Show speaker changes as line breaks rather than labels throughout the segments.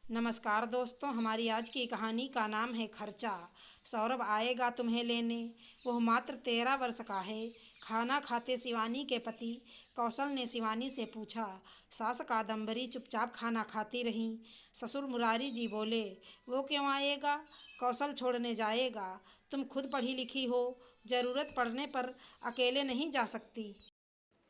नमस्कार दोस्तों, हमारी आज की कहानी का नाम है खर्चा। सौरभ आएगा तुम्हें लेने। वह मात्र 13 वर्ष का है। खाना खाते शिवानी के पति कौशल ने शिवानी से पूछा। सास कादम्बरी चुपचाप खाना खाती रहीं। ससुर मुरारी जी बोले, वो क्यों आएगा? कौशल छोड़ने जाएगा। तुम खुद पढ़ी लिखी हो, ज़रूरत पड़ने पर अकेले नहीं जा सकती।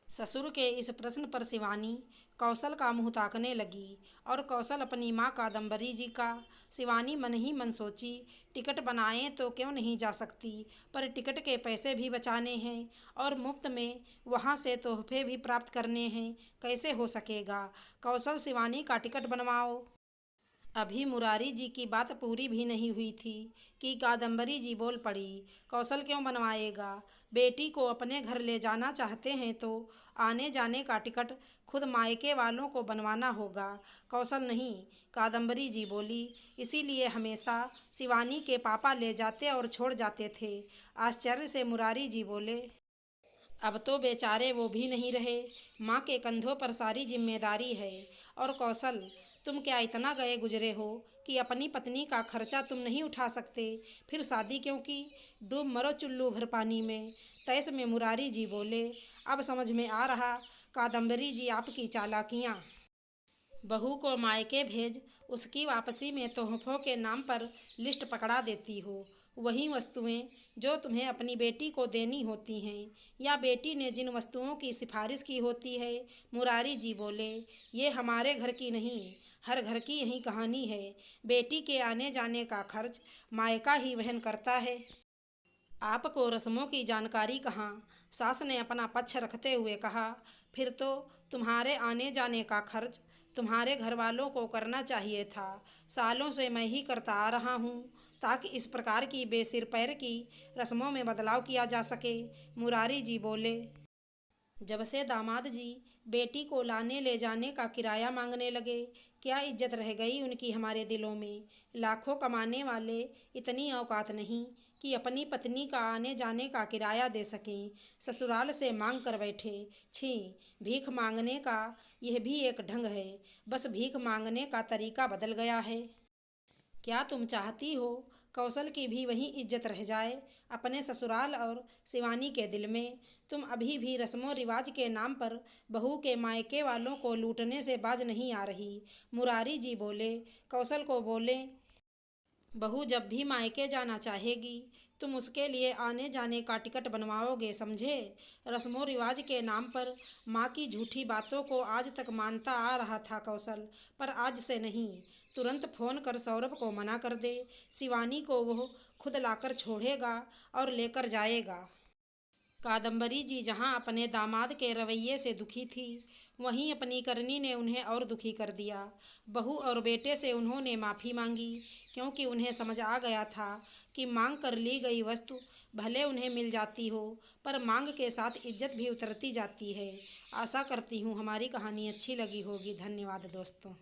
ससुर के इस प्रश्न पर शिवानी कौशल का मुंह ताकने लगी और कौशल अपनी माँ कादम्बरी जी का। शिवानी मन ही मन सोची, टिकट बनाएं तो क्यों नहीं जा सकती, पर टिकट के पैसे भी बचाने हैं और मुफ्त में वहाँ से तोहफे भी प्राप्त करने हैं, कैसे हो सकेगा। कौशल, शिवानी का टिकट बनवाओ। अभी मुरारी जी की बात पूरी भी नहीं हुई थी कि कादम्बरी जी बोल पड़ी, कौशल क्यों बनवाएगा? बेटी को अपने घर ले जाना चाहते हैं तो आने जाने का टिकट खुद मायके वालों को बनवाना होगा। कौशल नहीं, कादम्बरी जी बोली, इसीलिए हमेशा शिवानी के पापा ले जाते और छोड़ जाते थे। आश्चर्य से मुरारी जी बोले, अब तो बेचारे वो भी नहीं रहे। माँ के कंधों पर सारी जिम्मेदारी है। और कौशल, तुम क्या इतना गए गुजरे हो कि अपनी पत्नी का खर्चा तुम नहीं उठा सकते? फिर शादी क्यों की? डूब मरो चुल्लू भर पानी में। तैस में मुरारी जी बोले, अब समझ में आ रहा कादम्बरी जी आपकी चालाकियाँ। बहू को मायके भेज उसकी वापसी में तोहफों के नाम पर लिस्ट पकड़ा देती हो। वही वस्तुएं जो तुम्हें अपनी बेटी को देनी होती हैं, या बेटी ने जिन वस्तुओं की सिफारिश की होती है। मुरारी जी बोले, ये हमारे घर की नहीं, हर घर की यही कहानी है। बेटी के आने जाने का खर्च मायका ही वहन करता है। आपको रस्मों की जानकारी कहाँ? सास ने अपना पक्ष रखते हुए कहा, फिर तो तुम्हारे आने जाने का खर्च तुम्हारे घर वालों को करना चाहिए था। सालों से मैं ही करता आ रहा हूँ ताकि इस प्रकार की बेसिर पैर की रस्मों में बदलाव किया जा सके। मुरारी जी बोले, जब से दामाद जी बेटी को लाने ले जाने का किराया मांगने लगे, क्या इज्जत रह गई उनकी हमारे दिलों में। लाखों कमाने वाले इतनी औकात नहीं कि अपनी पत्नी का आने जाने का किराया दे सकें। ससुराल से मांग कर बैठे। छी, भीख मांगने का यह भी एक ढंग है। बस भीख मांगने का तरीका बदल गया है। क्या तुम चाहती हो कौशल की भी वही इज्जत रह जाए अपने ससुराल और शिवानी के दिल में? तुम अभी भी रस्मों रिवाज के नाम पर बहू के मायके वालों को लूटने से बाज नहीं आ रही। मुरारी जी बोले। कौशल को बोले, बहू जब भी मायके जाना चाहेगी तुम उसके लिए आने जाने का टिकट बनवाओगे, समझे? रस्मों रिवाज के नाम पर माँ की झूठी बातों को आज तक मानता आ रहा था कौशल, पर आज से नहीं। तुरंत फ़ोन कर सौरभ को मना कर दे। शिवानी को वो खुद लाकर छोड़ेगा और लेकर जाएगा। कादम्बरी जी जहाँ अपने दामाद के रवैये से दुखी थी, वहीं अपनी करनी ने उन्हें और दुखी कर दिया। बहू और बेटे से उन्होंने माफ़ी मांगी, क्योंकि उन्हें समझ आ गया था कि मांग कर ली गई वस्तु भले उन्हें मिल जाती हो, पर मांग के साथ इज्जत भी उतरती जाती है। आशा करती हूँ हमारी कहानी अच्छी लगी होगी। धन्यवाद दोस्तों।